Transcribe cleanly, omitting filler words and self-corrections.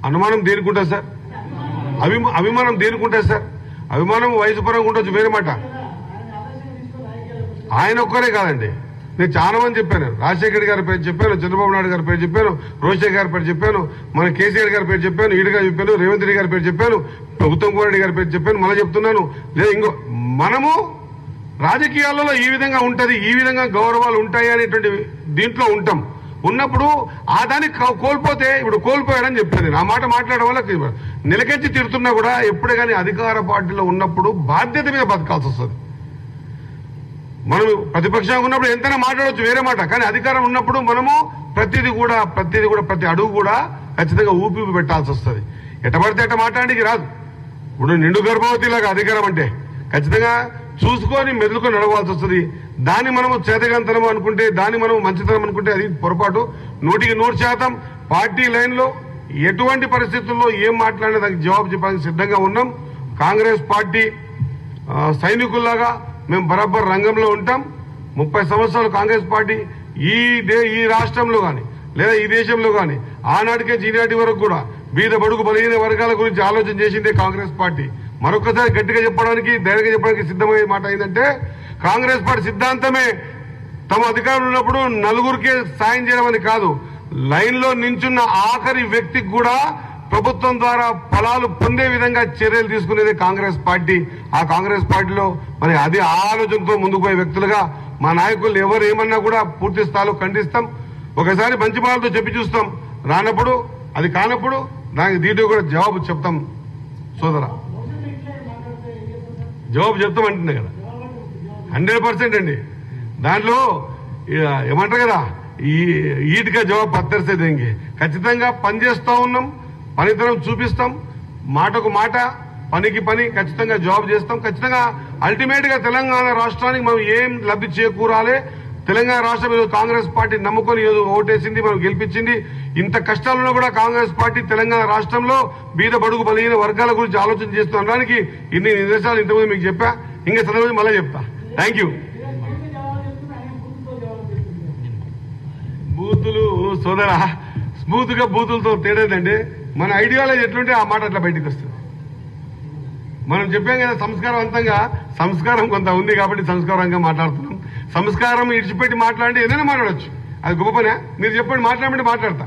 అనుమానం దేనికుంటుంది సార్? అభిమానం దేనికుంటుంది సార్? అభిమానం వయసు పరంగా ఉండొచ్చు, వేరే మాట. ఆయన ఒక్కరే కాదండి, నేను చాలా మంది చెప్పాను. రాజశేఖర్ గారి పేరు చెప్పాను, చంద్రబాబు నాయుడు గారి పేరు చెప్పాను, రోషయ్య గారి పేరు చెప్పాను, మన కేసీఆర్ గారి పేరు చెప్పాను, ఈడుగా చెప్పాను, రేవంత్ రెడ్డి గారి పేరు చెప్పాను, ఉత్తమ్ కుమార్ రెడ్డి గారి పేరు చెప్పాను, మళ్ళీ చెప్తున్నాను. లేదా ఇంకో మనము రాజకీయాలలో ఈ విధంగా ఉంటది, ఈ విధంగా గౌరవాలు ఉంటాయి అనేటువంటి దీంట్లో ఉంటాం. ఉన్నప్పుడు ఆ దాన్ని కోల్పోతే, ఇప్పుడు కోల్పోయాడని చెప్పాను నేను. ఆ మాట మాట్లాడడం వల్ల నిలకెచ్చి తిడుతున్నా కూడా ఎప్పుడే కానీ అధికార పార్టీలో ఉన్నప్పుడు బాధ్యత మీద బతకాల్సి వస్తుంది. మనం ప్రతిపక్షంగా ఉన్నప్పుడు ఎంతైనా మాట్లాడవచ్చు, వేరే మాట. కానీ అధికారం ఉన్నప్పుడు మనము ప్రతిదీ కూడా ప్రతి అడుగు కూడా ఖచ్చితంగా ఊపి పెట్టాల్సి వస్తుంది. ఎట్టబడితే ఎట్ట మాట్లాడడానికి రాదు. ఇప్పుడు నిండు గర్భవతిలాగా అధికారం అంటే ఖచ్చితంగా చూసుకొని మెదులుకొని నడవాల్సి వస్తుంది. దాన్ని మనము చేతగంతనం అనుకుంటే, దాన్ని మనం మంచితనం అనుకుంటే అది పొరపాటు. 100% పార్టీ లైన్లో ఎటువంటి పరిస్థితుల్లో ఏం మాట్లాడినా దానికి జవాబు చెప్పడానికి సిద్ధంగా ఉన్నాం. కాంగ్రెస్ పార్టీ సైనికుల్లాగా మేము బరాబర్ రంగంలో ఉంటాం. 30 సంవత్సరాలు కాంగ్రెస్ పార్టీ ఈ రాష్ట్రంలో కానీ లేదా ఈ దేశంలో కానీ ఆనాటికే ఈనాటి వరకు కూడా బీద బడుగు బలహీన వర్గాల గురించి ఆలోచన చేసిందే కాంగ్రెస్ పార్టీ. మరొకసారి గట్టిగా చెప్పడానికి, ధైర్యంగా చెప్పడానికి సిద్ధమయ్యే మాట ఏంటంటే, కాంగ్రెస్ పార్టీ సిద్ధాంతమే తమ అధికారంలో ఉన్నప్పుడు నలుగురికి సాయం చేయడం కాదు, లైన్లో నించున్న ఆఖరి వ్యక్తికి కూడా ప్రభుత్వం ద్వారా ఫలాలు పొందే విధంగా చర్యలు తీసుకునేది కాంగ్రెస్ పార్టీ. ఆ కాంగ్రెస్ పార్టీలో మరి అది ఆలోచనతో ముందుకు పోయే వ్యక్తులుగా మా నాయకులు ఎవరు ఏమన్నా కూడా పూర్తి స్థాయిలో ఖండిస్తాం. ఒకసారి మంచి మాటలతో చెప్పి చూస్తాం, రానప్పుడు అది కానప్పుడు దానికి దీంట్లో కూడా జవాబు చెప్తాం. సోదరా, జవాబు చెప్తాం అంటున్నా కదా, 100% అండి. దాంట్లో ఏమంటారు కదా, ఈటిగా జవాబు పత్తరిస్తే దేనికి ఖచ్చితంగా పనిచేస్తూ ఉన్నాం, పనితనం చూపిస్తాం, మాటకు మాట, పనికి పని, ఖచ్చితంగా జాబ్ చేస్తాం. ఖచ్చితంగా అల్టిమేట్ గా తెలంగాణ రాష్ట్రానికి మనం ఏం లబ్ధి చేకూరాలి, తెలంగాణ రాష్ట్రం ఏదో కాంగ్రెస్ పార్టీ నమ్ముకొని ఏదో ఓటేసింది, మనం గెలిపించింది. ఇంత కష్టాలను కూడా కాంగ్రెస్ పార్టీ తెలంగాణ రాష్ట్రంలో బీద బడుగు బలహీన వర్గాల గురించి ఆలోచన చేస్తుండడానికి ఇన్ని నిర్దేశాలు ఇంతకుముందు మీకు చెప్పా, ఇంకా చదవదు మళ్ళీ చెప్తా. Thank you. బూతులు సోదరా, స్మూత్ గా బూతులతో తేడేదండి. మన ఐడియాలజీ ఎట్లుంటే ఆ మాట అట్లా బయటకు వస్తుంది. మనం చెప్పాం కదా, సంస్కారవంతంగా, సంస్కారం కొంత ఉంది కాబట్టి సంస్కారంగా మాట్లాడుతున్నాం. సంస్కారం ఇడిచిపెట్టి మాట్లాడి ఏదైనా మాట్లాడచ్చు, అది గొప్ప పనే. మీరు చెప్పండి, మాట్లాడమంటే మాట్లాడతా.